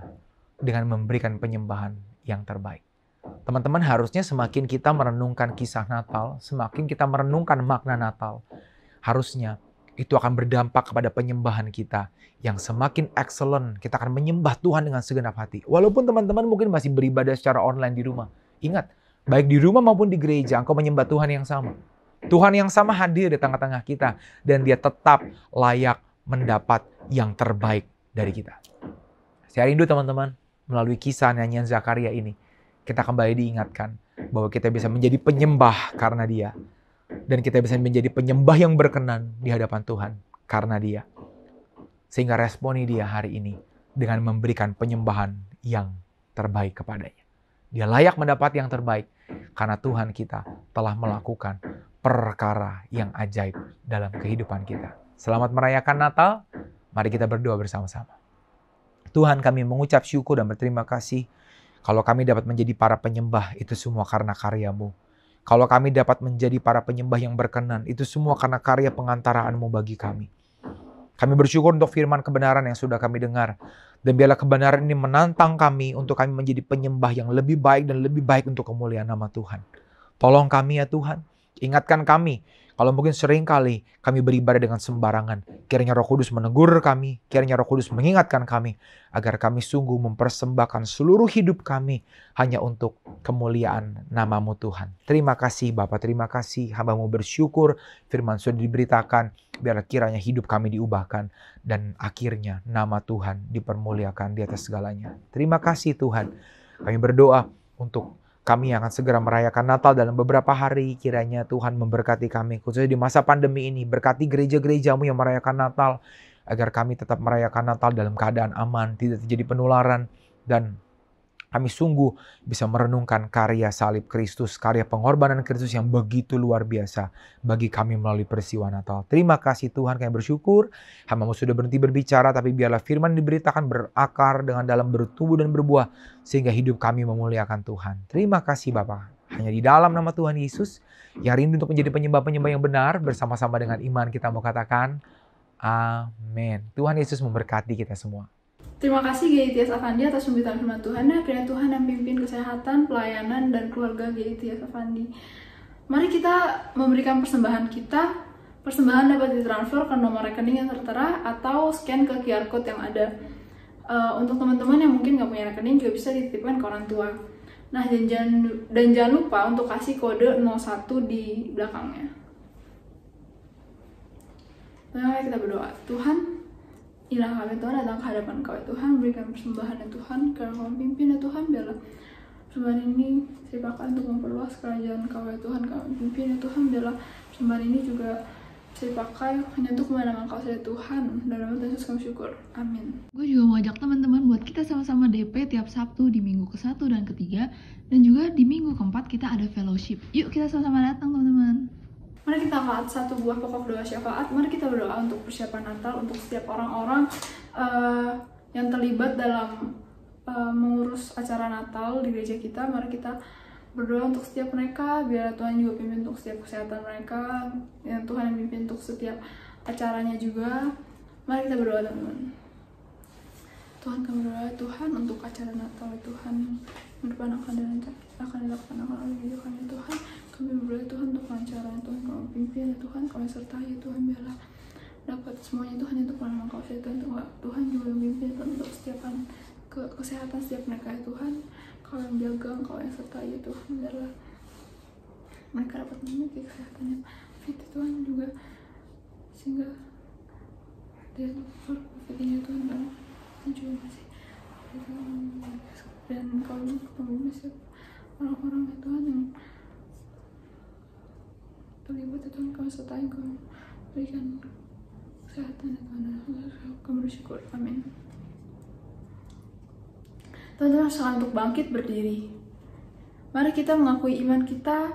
dengan memberikan penyembahan yang terbaik. Teman-teman, harusnya semakin kita merenungkan kisah Natal, semakin kita merenungkan makna Natal, harusnya itu akan berdampak kepada penyembahan kita yang semakin excellent. Kita akan menyembah Tuhan dengan segenap hati. Walaupun teman-teman mungkin masih beribadah secara online di rumah. Ingat, baik di rumah maupun di gereja, engkau menyembah Tuhan yang sama. Tuhan yang sama hadir di tengah-tengah kita. Dan Dia tetap layak mendapat yang terbaik dari kita. Saya rindu teman-teman, melalui kisah nyanyian Zakaria ini, kita kembali diingatkan bahwa kita bisa menjadi penyembah karena Dia. Dan kita bisa menjadi penyembah yang berkenan di hadapan Tuhan karena Dia. Sehingga responi Dia hari ini dengan memberikan penyembahan yang terbaik kepadanya. Dia layak mendapat yang terbaik karena Tuhan kita telah melakukan perkara yang ajaib dalam kehidupan kita. Selamat merayakan Natal. Mari kita berdoa bersama-sama. Tuhan, kami mengucap syukur dan berterima kasih kalau kami dapat menjadi para penyembah, itu semua karena karya-Mu. Kalau kami dapat menjadi para penyembah yang berkenan, itu semua karena karya pengantaraanmu bagi kami. Kami bersyukur untuk firman kebenaran yang sudah kami dengar. Dan biarlah kebenaran ini menantang kami untuk kami menjadi penyembah yang lebih baik dan lebih baik untuk kemuliaan nama Tuhan. Tolong kami ya Tuhan, ingatkan kami. Kalau mungkin sering kali kami beribadah dengan sembarangan. Kiranya Roh Kudus menegur kami, kiranya Roh Kudus mengingatkan kami. Agar kami sungguh mempersembahkan seluruh hidup kami hanya untuk kemuliaan nama-Mu Tuhan. Terima kasih Bapa, terima kasih hamba-Mu bersyukur. Firman sudah diberitakan, biarlah kiranya hidup kami diubahkan. Dan akhirnya nama Tuhan dipermuliakan di atas segalanya. Terima kasih Tuhan. Kami berdoa untuk kami akan segera merayakan Natal dalam beberapa hari. Kiranya Tuhan memberkati kami. Khususnya di masa pandemi ini. Berkati gereja-gereja-Mu yang merayakan Natal. Agar kami tetap merayakan Natal dalam keadaan aman. Tidak terjadi penularan. Dan kami sungguh bisa merenungkan karya salib Kristus. Karya pengorbanan Kristus yang begitu luar biasa. Bagi kami melalui peristiwa Natal. Terima kasih Tuhan, kami bersyukur. Hamba-Mu sudah berhenti berbicara. Tapi biarlah firman diberitakan berakar dengan dalam bertumbuh dan berbuah. Sehingga hidup kami memuliakan Tuhan. Terima kasih Bapa. Hanya di dalam nama Tuhan Yesus, yang rindu untuk menjadi penyembah-penyembah yang benar, bersama-sama dengan iman kita mau katakan, amin. Tuhan Yesus memberkati kita semua. Terima kasih GITS Avandi atas pemberitaan firman Tuhan, dan kiranya Tuhan yang pimpin kesehatan, pelayanan, dan keluarga GITS Avandi. Mari kita memberikan persembahan kita. Persembahan dapat ditransfer ke nomor rekening yang tertera atau scan ke QR Code yang ada. Untuk teman-teman yang mungkin nggak punya rekening juga bisa dititipkan ke orang tua. Nah, dan jangan lupa untuk kasih kode 01 di belakangnya. Mari kita berdoa. Tuhan, inilah kami Tuhan, datang ke hadapan Kau ya Tuhan, berikan persembahan ya Tuhan, karena Kau pimpin ya Tuhan, biarlah persembahan ini saya pakai untuk memperluas kerajaan Kau ya Tuhan, Kau pimpin ya Tuhan, biarlah persembahan ini juga saya pakai hanya untuk kemenangan Kau ya Tuhan, dan nama Tuhan Yesus kami syukur, amin. Gue juga mau ajak teman-teman buat kita sama-sama DP tiap Sabtu di minggu ke-1 dan ke-3, dan juga di minggu ke-4 kita ada fellowship. Yuk kita sama-sama datang teman-teman. Mari kita angkat satu buah pokok doa syafaat. Mari kita berdoa untuk persiapan Natal, untuk setiap orang-orang yang terlibat dalam mengurus acara Natal di gereja kita. Mari kita berdoa untuk setiap mereka, biar Tuhan juga pimpin untuk setiap kesehatan mereka, yang Tuhan yang pimpin untuk setiap acaranya juga. Mari kita berdoa teman-teman. Tuhan, kami berdoa Tuhan untuk acara Natal Tuhan yang depan akan dilaksanakan oleh gereja kami Tuhan. Kami berdoa Tuhan untuk kelancaran Tuhan, kami pimpin ya Tuhan, kami sertai Tuhan, biarlah dapat semuanya Tuhan untuk nama Kau ya Tuhan. Tuhan juga memimpin untuk setiap kesehatan setiap mereka ya Tuhan. Kau yang jaga, Kau yang sertai ya Tuhan, biarlah mereka dapat memiliki kesehatan yang fit Tuhan juga, sehingga dia berpikirnya Tuhan, karena juga masih dan Kau masih orang-orang ya Tuhan yang terlibat ya Tuhan, Kau sertai, Kau berikan kesehatan ya Tuhan, kami bersyukur, amin. Teman-teman, sekarang untuk bangkit berdiri. Mari kita mengakui iman kita,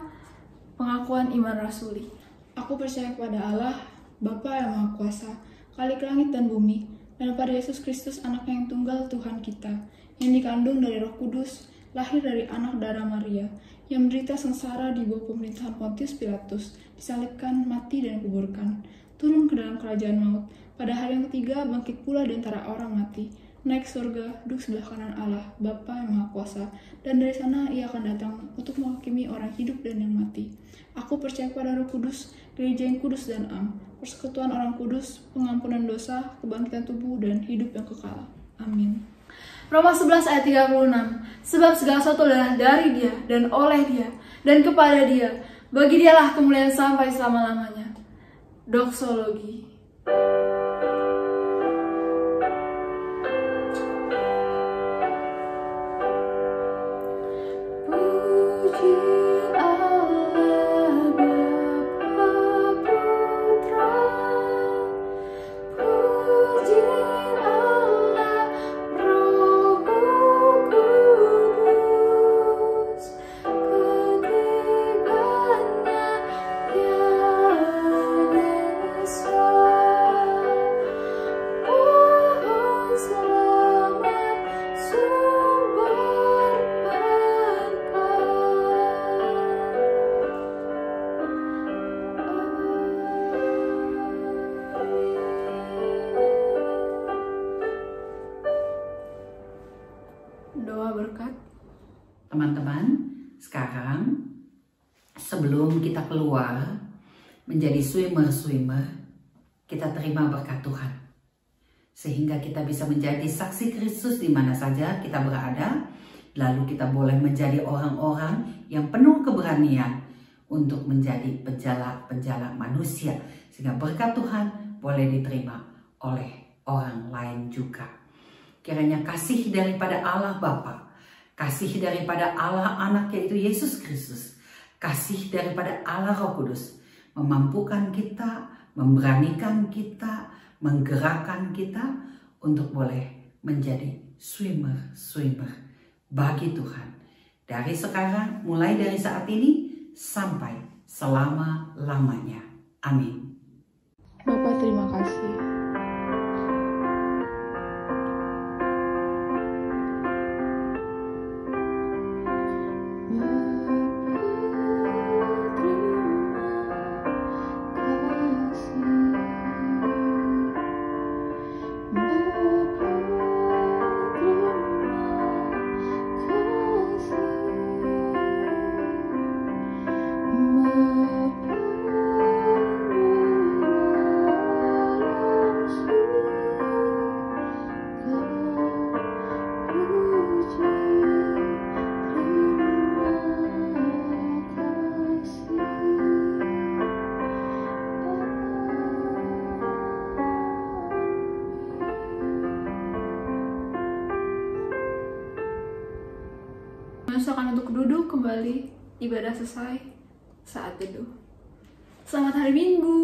pengakuan iman rasuli. Aku percaya kepada Allah, Bapa yang Maha Kuasa, Khalik langit dan bumi, dan pada Yesus Kristus, Anaknya yang tunggal Tuhan kita, yang dikandung dari Roh Kudus, lahir dari anak darah Maria, yang menderita sengsara di bawah pemerintahan Pontius Pilatus, disalibkan, mati dan dikuburkan, turun ke dalam kerajaan maut, pada hari yang ketiga bangkit pula di antara orang mati, naik surga, duduk sebelah kanan Allah, Bapa yang Maha Kuasa, dan dari sana Ia akan datang untuk menghakimi orang hidup dan yang mati. Aku percaya kepada Roh Kudus, gereja yang kudus dan am, persekutuan orang kudus, pengampunan dosa, kebangkitan tubuh, dan hidup yang kekal. Amin. Roma 11 ayat 36. Sebab segala sesuatu adalah dari Dia, dan oleh Dia, dan kepada Dia. Bagi Dialah kemuliaan sampai selama-lamanya. Doksologi. Doa berkat. Teman-teman, sekarang sebelum kita keluar menjadi swimmer, kita terima berkat Tuhan. Sehingga kita bisa menjadi saksi Kristus di mana saja kita berada. Lalu kita boleh menjadi orang-orang yang penuh keberanian untuk menjadi penjala-penjala manusia. Sehingga berkat Tuhan boleh diterima oleh orang lain juga. Kiranya kasih daripada Allah Bapa, kasih daripada Allah Anak yaitu Yesus Kristus, kasih daripada Allah Roh Kudus memampukan kita, memberanikan kita, menggerakkan kita untuk boleh menjadi swimmer bagi Tuhan. Dari sekarang, mulai dari saat ini sampai selama-lamanya. Amin. Bapak, terima kasih. Silakan untuk duduk kembali, ibadah selesai, saat teduh. Selamat hari Minggu.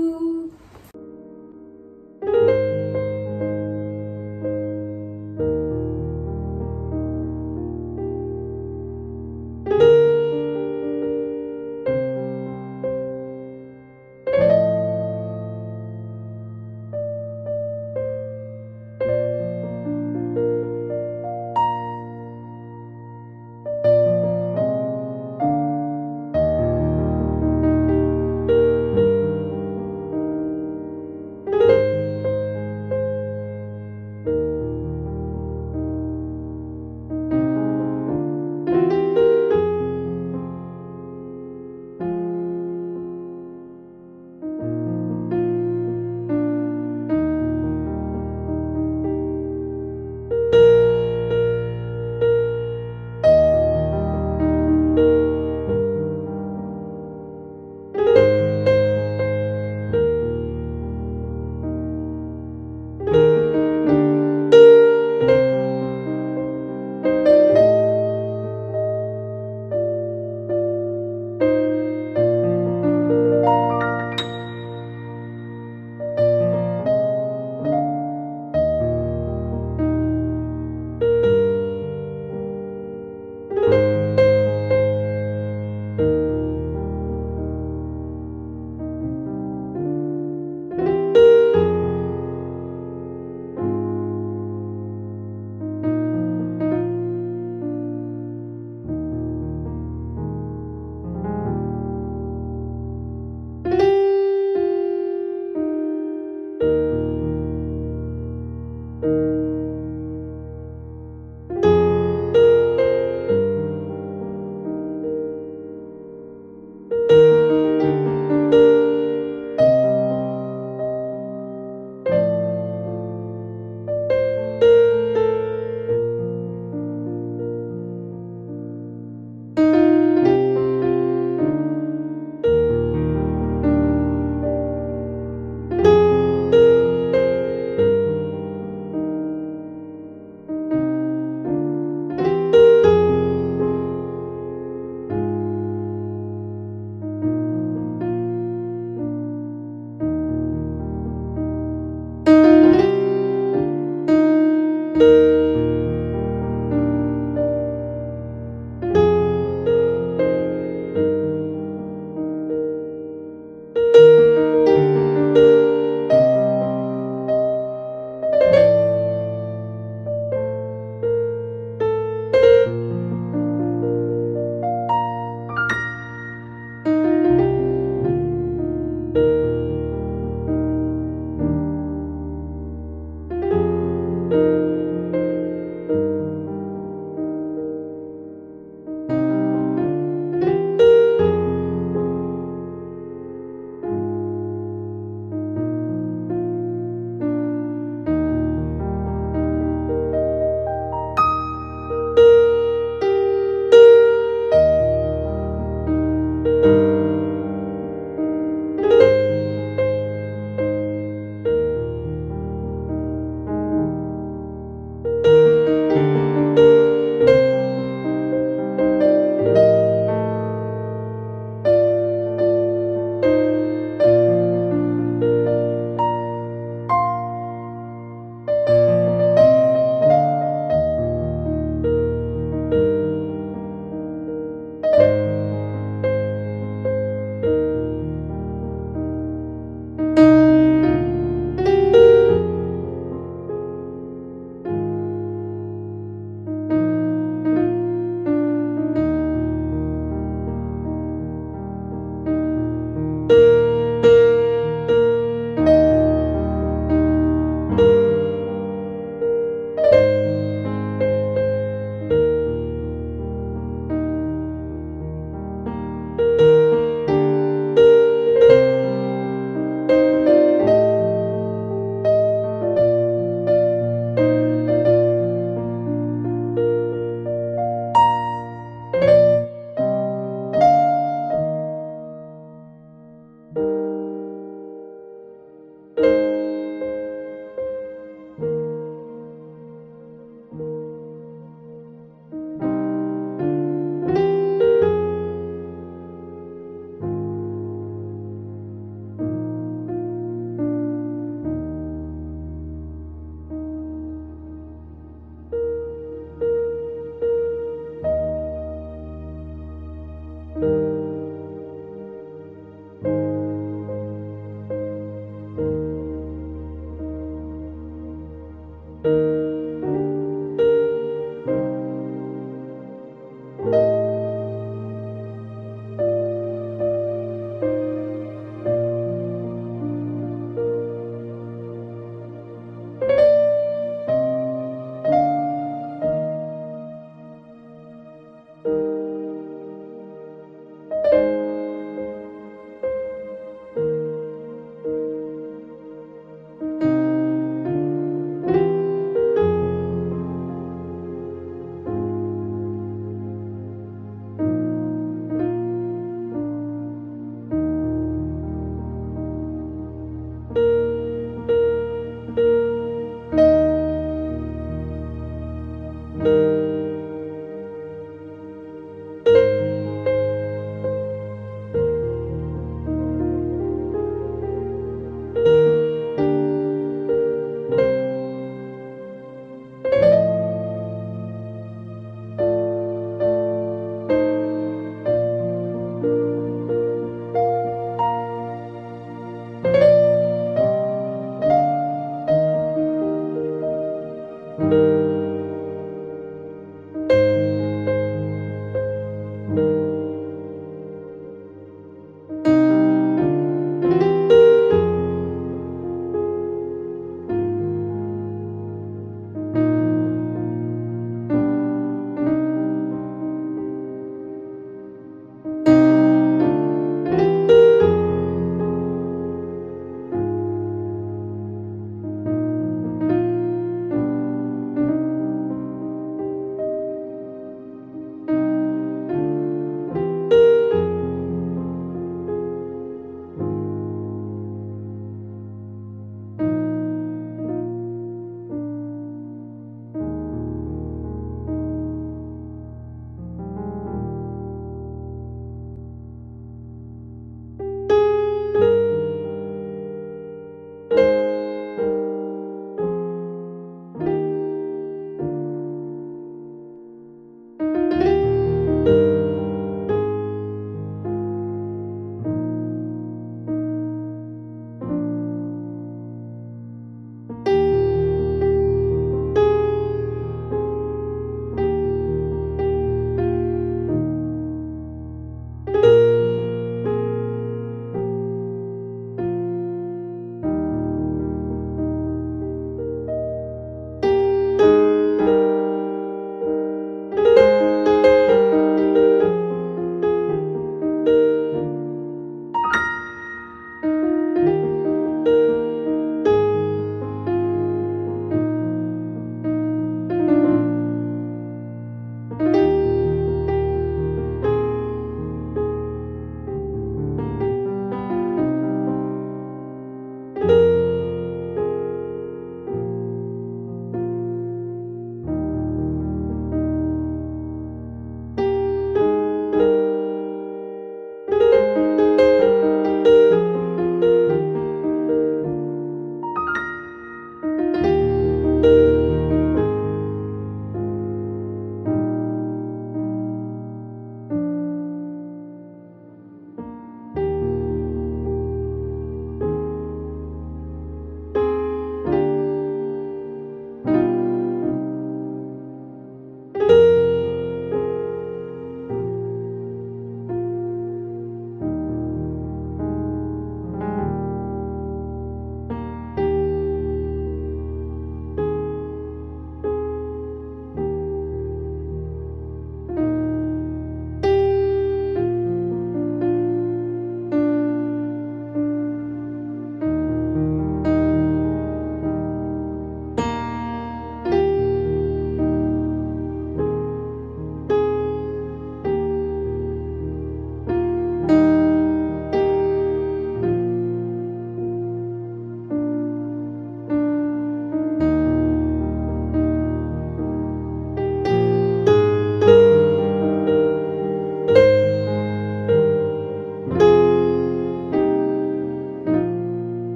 Thank you.